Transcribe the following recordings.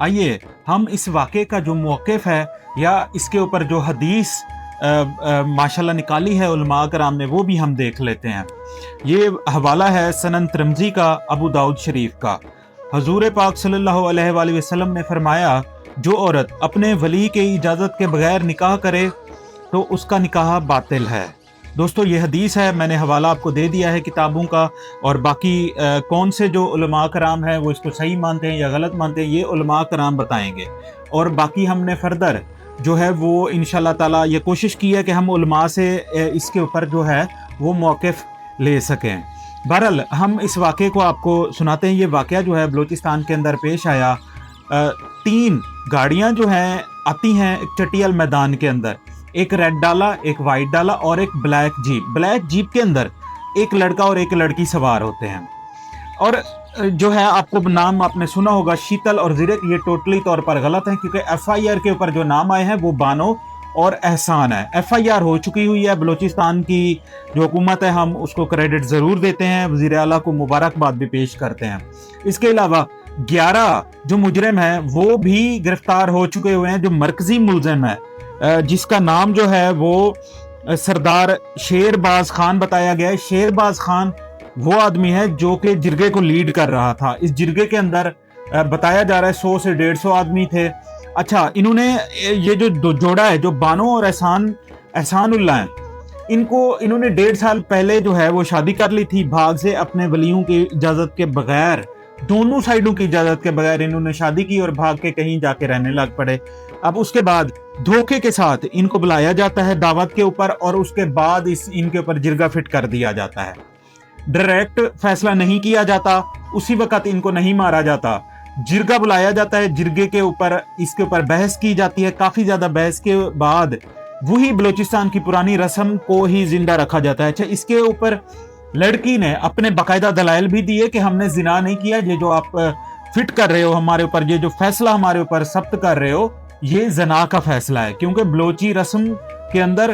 आइए हम इस वाक़े का जो मौक़िफ़ है या इसके ऊपर जो हदीस माशाल्लाह निकाली है उलमा कराम ने, वो भी हम देख लेते हैं। ये हवाला है सनन तिरमिज़ी का, अबू दाऊद शरीफ का। हजूर पाक सल्लल्लाहु अलैहि वसल्लम ने फरमाया, जो औरत अपने वली के इजाज़त के बगैर निकाह करे तो उसका निकाह बातिल है। दोस्तों ये हदीस है, मैंने हवाला आपको दे दिया है किताबों का, और बाकी कौन से जो उलमा कराम हैं वो इसको सही मानते हैं या गलत मानते हैं, ये उलमा कराम बताएंगे। और बाकी हमने फर्दर जो है वो इंशाल्लाह ताला ये कोशिश की है कि हम उलमा से इसके ऊपर जो है वो मौक़िफ़ ले सकें। बहरहाल हम इस वाक़े को आपको सुनाते हैं। ये वाक़या जो है बलूचिस्तान के अंदर पेश आया। 3 गाड़ियाँ जो हैं आती हैं चटियाल मैदान के अंदर, एक रेड डाला, एक वाइट डाला और एक ब्लैक जीप। ब्लैक जीप के अंदर एक लड़का और एक लड़की सवार होते हैं। और जो है आपको नाम आपने सुना होगा शीतल और ज़िरक, ये टोटली तौर पर गलत है, क्योंकि FIR के ऊपर जो नाम आए हैं वो बानो और एहसान है। FIR हो चुकी हुई है। बलूचिस्तान की जो हुकूमत है हम उसको क्रेडिट ज़रूर देते हैं, वज़ीर आला को मुबारकबाद भी पेश करते हैं। इसके अलावा 11 जो मुजरिम हैं वो भी गिरफ्तार हो चुके हुए हैं। जो मरकज़ी मुलज़िम है जिसका नाम जो है वो सरदार शेरबाज खान बताया गया है। शेरबाज खान वो आदमी है जो कि जिरगे को लीड कर रहा था। इस जिरगे के अंदर बताया जा रहा है 100 से 150 आदमी थे। अच्छा, इन्होंने ये जो जोड़ा है, जो बानो और एहसानुल्लाह है, इन्होंने 1.5 साल पहले जो है वो शादी कर ली थी। भाग से अपने वलियों की इजाज़त के बगैर, दोनों साइडों की इजाज़त के बगैर इन्होंने शादी की और भाग के कहीं जाके रहने लग पड़े। अब उसके बाद धोखे के साथ इनको बुलाया जाता है दावत के ऊपर, और उसके बाद इनके ऊपर जिरगा फिट कर दिया जाता है। डायरेक्ट फैसला नहीं किया जाता, उसी वक्त इनको नहीं मारा जाता, जिरगा बुलाया जाता है। जिरगे के ऊपर इसके ऊपर बहस की जाती है। काफ़ी ज़्यादा बहस के बाद वही बलूचिस्तान की पुरानी रस्म को ही जिंदा रखा जाता है। अच्छा, इसके ऊपर लड़की ने अपने बाकायदा दलाइल भी दिए कि हमने जिना नहीं किया, ये जो आप फिट कर रहे हो हमारे ऊपर, ये जो फैसला हमारे ऊपर सख्त कर रहे हो, ये जना का फैसला है। क्योंकि बलोची रस्म के अंदर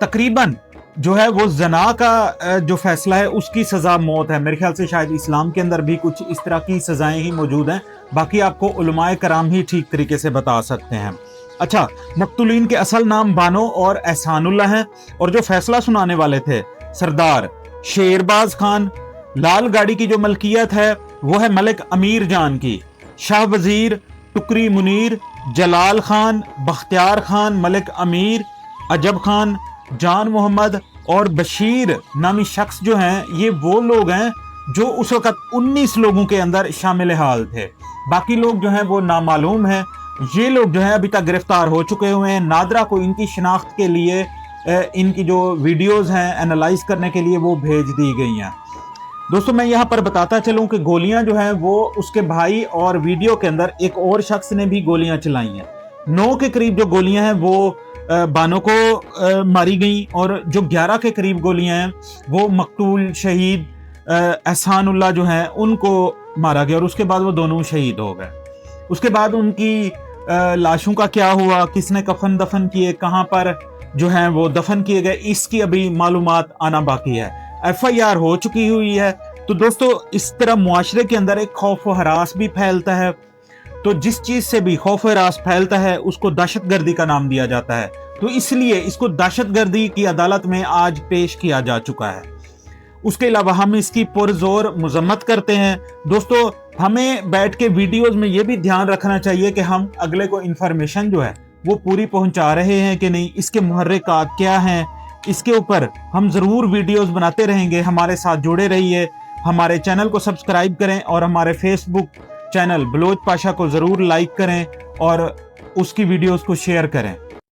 तकरीबन जो है वो जना का जो फैसला है उसकी सज़ा मौत है। मेरे ख्याल से शायद इस्लाम के अंदर भी कुछ इस तरह की सज़ाएं ही मौजूद हैं। बाकी आपको उलमाए कराम ही ठीक तरीके से बता सकते हैं। अच्छा, मकतूलीन के असल नाम बानो और एहसानुल्लाह हैं, और जो फैसला सुनाने वाले थे सरदार शेरबाज खान। लाल गाड़ी की जो मलकियत है वो है मलिक अमीर जान की। शाह वजीर, टुकरी मुनीर, जलाल खान, बख्तियार खान, मलिक अमीर, अजब खान, जान मोहम्मद और बशीर नामी शख्स जो हैं, ये वो लोग हैं जो उस वक्त 19 लोगों के अंदर शामिल हाल थे। बाकी लोग जो हैं वो नामालूम हैं। ये लोग जो है अभी तक गिरफ्तार हो चुके हुए हैं। नादरा को इनकी शिनाख्त के लिए इनकी जो वीडियोस हैं एनालाइज करने के लिए वो भेज दी गई हैं। दोस्तों मैं यहाँ पर बताता चलूँ कि गोलियां जो हैं वो उसके भाई, और वीडियो के अंदर एक और शख्स ने भी गोलियां चलाई हैं। 9 के करीब जो गोलियां हैं वो बानो को मारी गई, और जो 11 के करीब गोलियां हैं वो मकतूल शहीद एहसानुल्लाह जो हैं उनको मारा गया, और उसके बाद वो दोनों शहीद हो गए। उसके बाद उनकी लाशों का क्या हुआ, किसने कफन दफन किए, कहाँ पर जो हैं वो दफन किए गए, इसकी अभी मालूमात आना बाकी है। FIR हो चुकी हुई है। तो दोस्तों इस तरह मुआशरे के अंदर एक खौफ व हरास भी फैलता है। तो जिस चीज़ से भी खौफ व हरास फैलता है उसको दहशतगर्दी का नाम दिया जाता है। तो इसलिए इसको दहशतगर्दी की अदालत में आज पेश किया जा चुका है। उसके अलावा हम इसकी पुरजोर मजम्मत करते हैं। दोस्तों हमें बैठ के वीडियोस में ये भी ध्यान रखना चाहिए कि हम अगले को इंफॉर्मेशन जो है वो पूरी पहुंचा रहे हैं कि नहीं, इसके मुहर्रिकात क्या हैं, इसके ऊपर हम ज़रूर वीडियोस बनाते रहेंगे। हमारे साथ जुड़े रहिए, हमारे चैनल को सब्सक्राइब करें, और हमारे फेसबुक चैनल बलोच पाशा को ज़रूर लाइक करें और उसकी वीडियोस को शेयर करें।